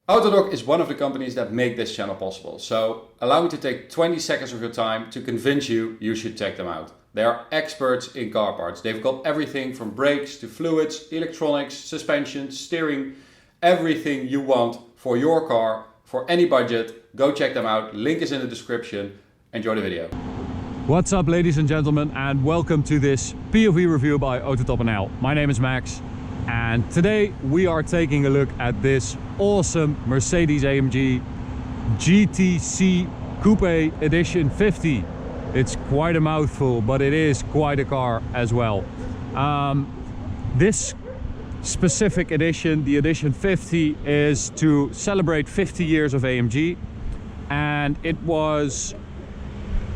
Autodoc is one of the companies that make this channel possible, so allow me to take 20 seconds of your time to convince you should check them out. They are experts in car parts. They've got everything from brakes to fluids, electronics, suspension, steering, everything you want for your car, for any budget. Go check them out. Link is in the description. Enjoy the video. What's up, ladies and gentlemen, and welcome to this POV review by AutoTopNL. My name is Max, and today we are taking a look at this awesome Mercedes AMG GTC Coupe Edition 50. It's quite a mouthful, but it is quite a car as well. This specific edition, the Edition 50, is to celebrate 50 years of AMG, and it was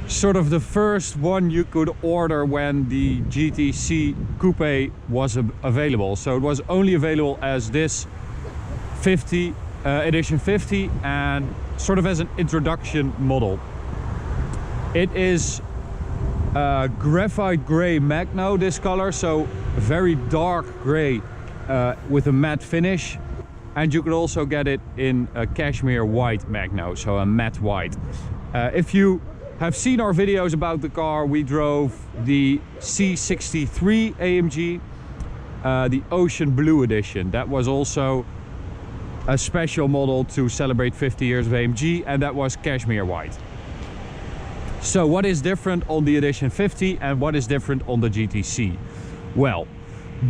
sort of the first one you could order when the GTC Coupe was available. So it was only available as this 50 Edition 50 and sort of as an introduction model. It is graphite gray magno, this color, so very dark gray with a matte finish, and you could also get it in a cashmere white magno, so a matte white. If you have seen our videos about the car, we drove the C63 AMG, the Ocean Blue Edition. That was also a special model to celebrate 50 years of AMG, and that was cashmere white. So what is different on the Edition 50 and what is different on the GTC? Well,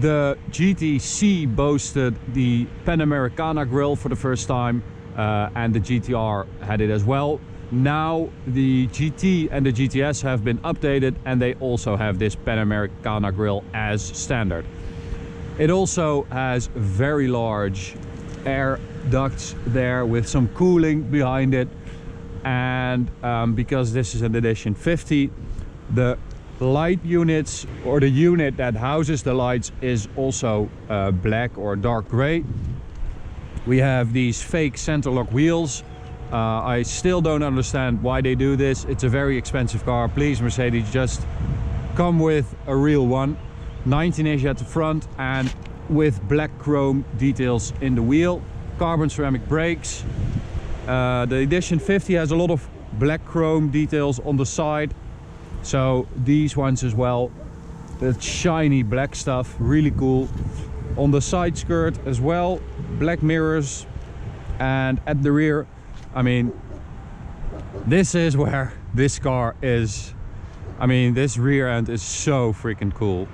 the GTC boasted the Panamericana grille for the first time, and the GTR had it as well. Now the GT and the GTS have been updated, and they also have this Panamericana grille as standard. It also has very large air ducts there with some cooling behind it, and because this is an Edition 50, the light units, or the unit that houses the lights, is also black or dark gray. We have these fake center lock wheels. I still don't understand why they do this. It's a very expensive car. Please, Mercedes, just come with a real one. 19-inch at the front and with black chrome details in the wheel. Carbon ceramic brakes. The Edition 50 has a lot of black chrome details on the side. So these ones as well. The shiny black stuff, really cool. On the side skirt as well, black mirrors. And at the rear, I mean, this is where this car is. I mean, this rear end is so freaking cool.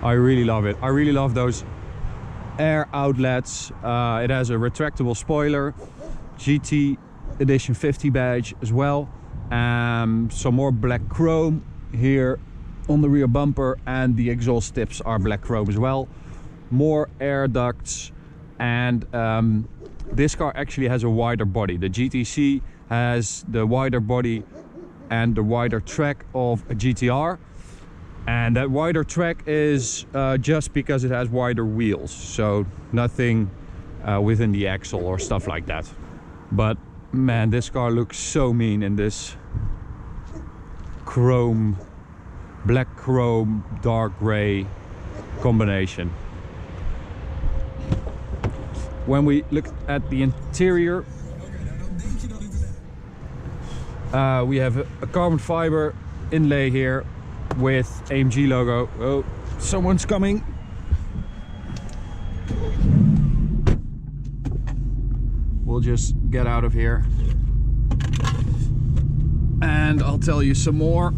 I really love it. I really love those air outlets. It has a retractable spoiler, GT Edition 50 badge as well. Some more black chrome here on the rear bumper, and the exhaust tips are black chrome as well. More air ducts, and this car actually has a wider body. The GTC has the wider body and the wider track of a GTR, and that wider track is just because it has wider wheels, so nothing within the axle or stuff like that. But man, this car looks so mean in this chrome, black chrome, dark gray combination. When we look at the interior, we have a carbon fiber inlay here with AMG logo. Oh, someone's coming. We'll just get out of here and I'll tell you some more.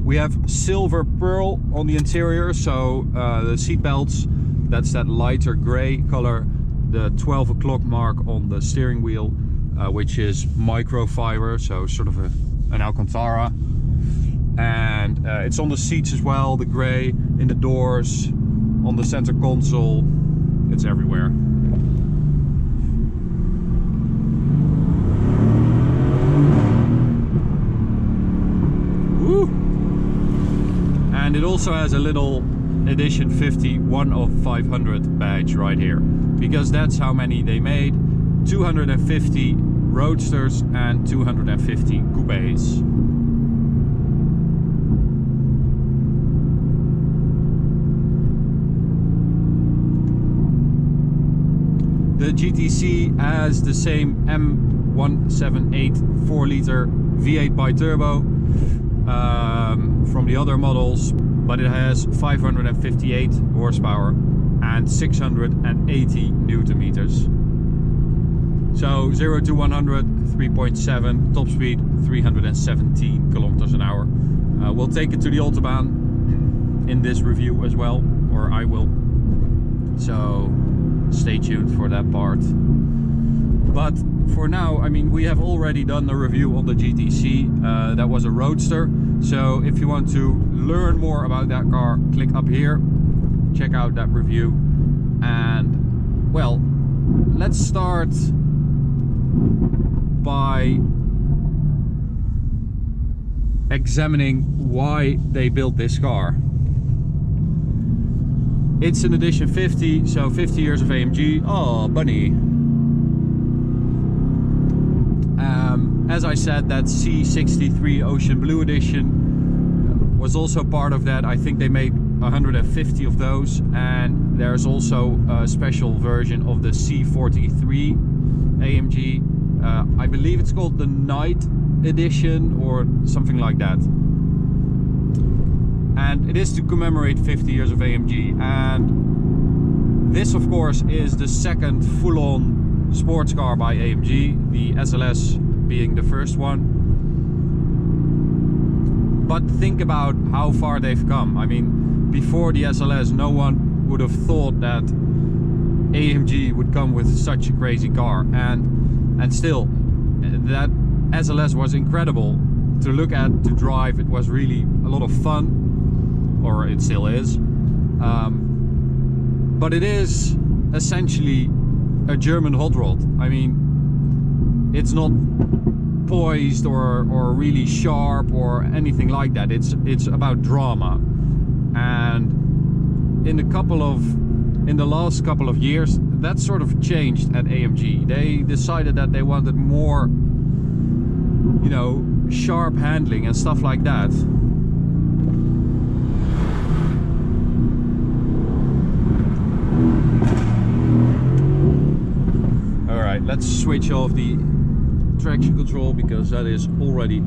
We have silver pearl on the interior, so the seat belts, that's that lighter gray color. The 12 o'clock mark on the steering wheel, which is microfiber, so sort of an Alcantara. And it's on the seats as well, the gray, in the doors, on the center console. It's everywhere. Woo! And it also has a little Edition 50 1 of 500 badge right here, because that's how many they made. 250 roadsters and 250 coupes. The GTC has the same M178 4-liter V8 bi-turbo from the other models, but it has 558 horsepower and 680 Newton meters. So 0 to 100, 3.7, top speed 317 kilometers an hour. We'll take it to the Autobahn in this review as well, or I will. So stay tuned for that part. But for now, I mean, we have already done a review on the GTC. That was a roadster. So if you want to learn more about that car, click up here, check out that review. And well, let's start by examining why they built this car. It's an edition 50, so 50 years of AMG. Oh, bunny. As I said, that C63 Ocean Blue edition was also part of that. I think they made 150 of those, and there's also a special version of the C43 AMG. I believe it's called the Night Edition or something like that. And it is to commemorate 50 years of AMG. And this, of course, is the second full-on sports car by AMG, the SLS being the first one. But think about how far they've come. I mean, before the SLS, no one would have thought that AMG would come with such a crazy car. And still, that SLS was incredible to look at, to drive. It was really a lot of fun, or it still is. But it is essentially a German hot rod. I mean, it's not poised or really sharp or anything like that. It's about drama. And in the last couple of years, that sort of changed at AMG. They decided that they wanted more, you know, sharp handling and stuff like that. Alright, let's switch off the traction control because that is already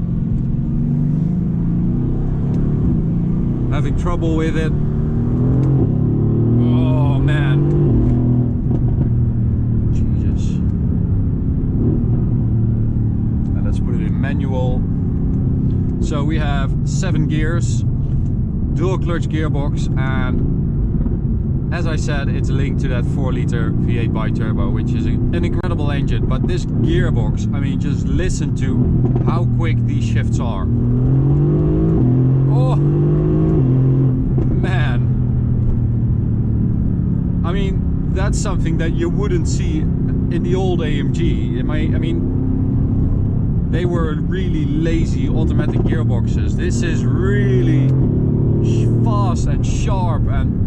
having trouble with it. Oh man. Jesus. And let's put it in manual. So we have 7 gears, dual clutch gearbox, and as I said, it's linked to that 4-liter V8 bi-turbo, which is an incredible engine. But this gearbox, I mean, just listen to how quick these shifts are. Oh, man. I mean, that's something that you wouldn't see in the old AMG. I mean, they were really lazy automatic gearboxes. This is really fast and sharp and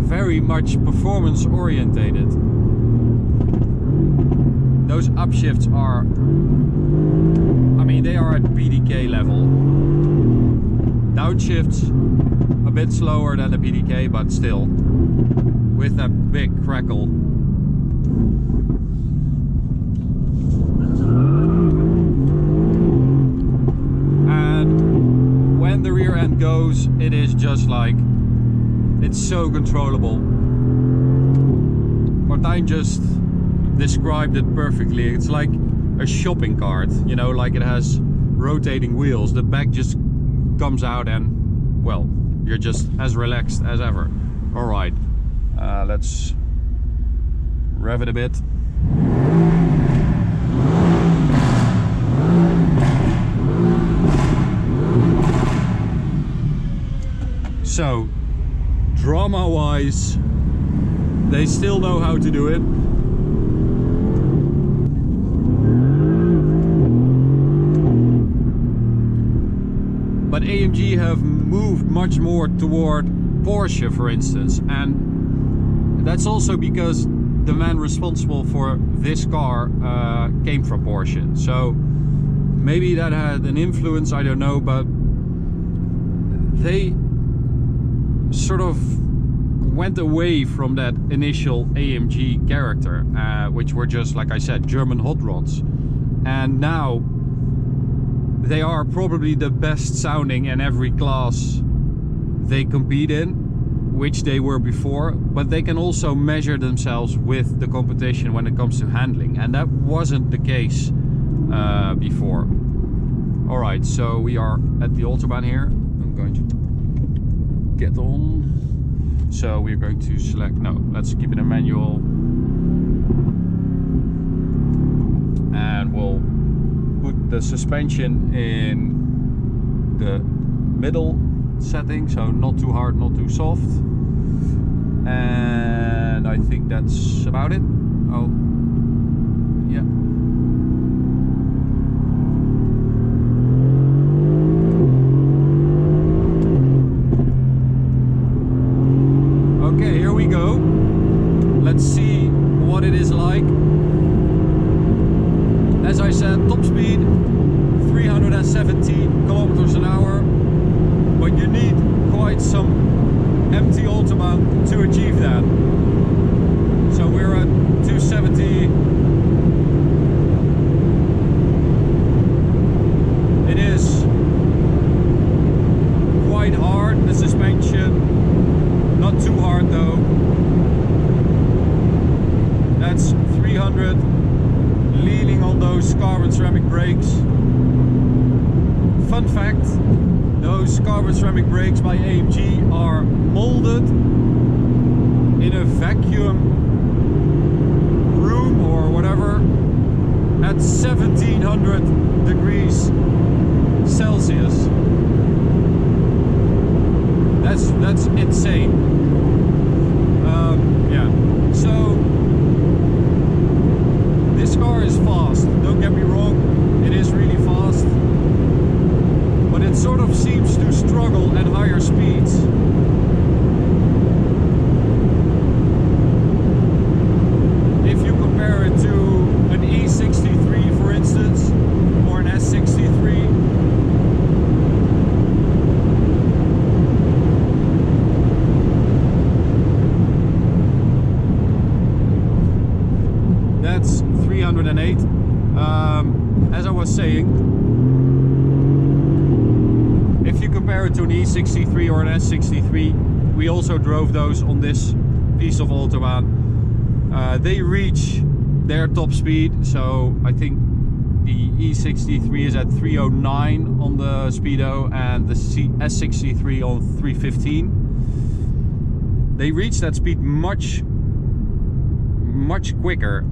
very much performance orientated. Those upshifts are, I mean, they are at PDK level. Downshifts a bit slower than the PDK, but still with that big crackle. And when the rear end goes, it is just like, it's so controllable. Martijn just described it perfectly. It's like a shopping cart, you know, like it has rotating wheels. The back just comes out and, well, you're just as relaxed as ever. Alright, let's rev it a bit. So, drama-wise, they still know how to do it. But AMG have moved much more toward Porsche, for instance, and that's also because the man responsible for this car came from Porsche. So maybe that had an influence, I don't know, but they sort of went away from that initial AMG character, which were just, like I said, German hot rods. And now they are probably the best sounding in every class they compete in, which they were before, but they can also measure themselves with the competition when it comes to handling, and that wasn't the case before. Alright, so we are at the Autobahn here. I'm going to get on. So we're going to select, no, let's keep it in manual. And we'll put the suspension in the middle setting, so not too hard, not too soft. And I think that's about it. Oh, yeah. Okay, here we go. Let's see what it is like. As I said, top speed 370 kilometers an hour, but you need quite some empty Autobahn to achieve that. So we're at 270. It is quite hard, the suspension, not too hard though. That's 300, leaning on those carbon ceramic brakes. Fun fact, those carbon ceramic brakes by AMG are molded in a vacuum room or whatever at 1700 degrees Celsius. That's insane. Yeah, so this car is fast, don't get me wrong, it is really fast, but it sort of seems to struggle at higher speeds. If you compare it to an E63 for instance, or an S63, that's 308. As I was saying, if you compare it to an E63 or an S63, we also drove those on this piece of Autobahn. They reach their top speed, so I think the E63 is at 309 on the speedo and the S63 on 315. They reach that speed much quicker,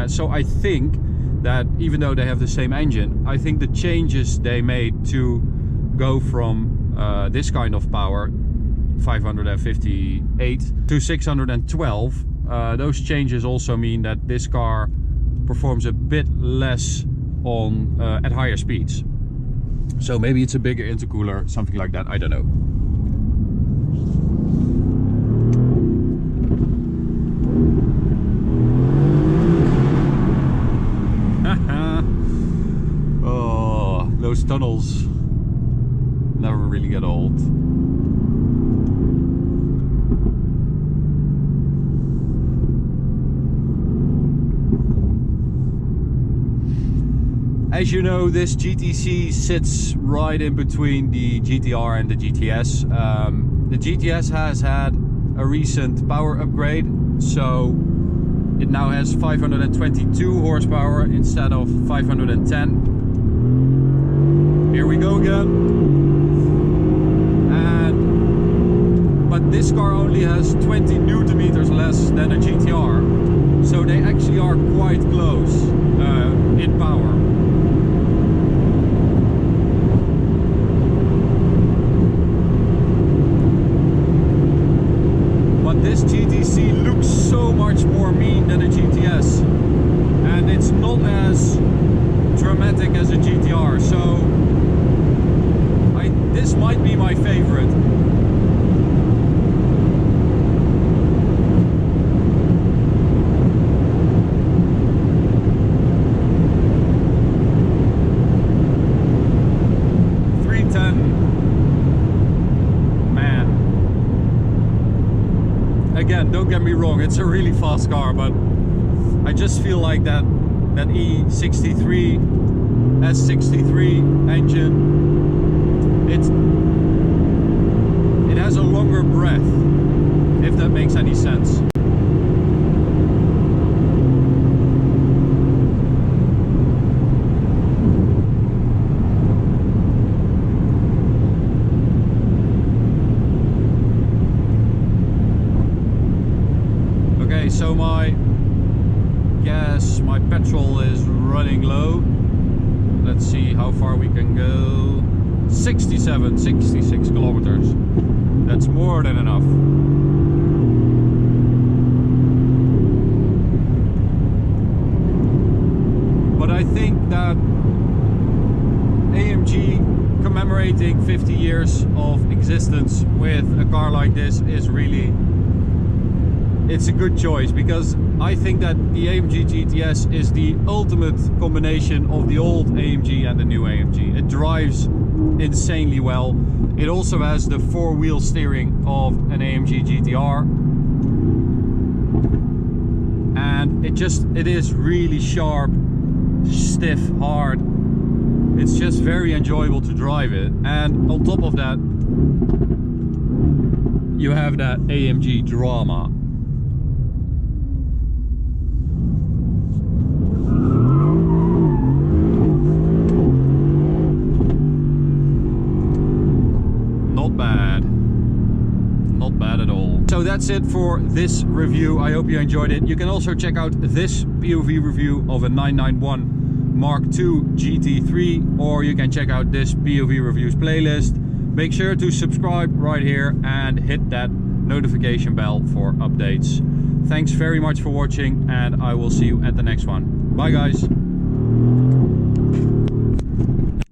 so I think that even though they have the same engine, I think the changes they made to go from this kind of power, 558 to 612, those changes also mean that this car performs a bit less on at higher speeds. So maybe it's a bigger intercooler, something like that, I don't know. Oh, those tunnels never really get old. As you know, this GTC sits right in between the GTR and the GTS. The GTS has had a recent power upgrade, so it now has 522 horsepower instead of 510. Here we go again. But this car only has 20 Newton meters less than a GTR, so they actually are quite close in power. But this GTC looks so much more mean than a GTS, and it's not as dramatic as a GTR, so this might be my favorite. wrong, it's a really fast car, but I just feel like that E63 S63 engine, it has a longer breath, if that makes any sense. Okay, so my petrol is running low. Let's see how far we can go. 66 kilometers. That's more than enough. But I think that AMG commemorating 50 years of existence with a car like this is really, it's a good choice, because I think that the AMG GTS is the ultimate combination of the old AMG and the new AMG. It drives insanely well. It also has the four-wheel steering of an AMG GTR. And it is really sharp, stiff, hard. It's just very enjoyable to drive it. And on top of that, you have that AMG drama. So that's it for this review. I hope you enjoyed it. You can also check out this POV review of a 991 Mark II GT3, or you can check out this POV reviews playlist. Make sure to subscribe right here and hit that notification bell for updates. Thanks very much for watching, and I will see you at the next one. Bye guys.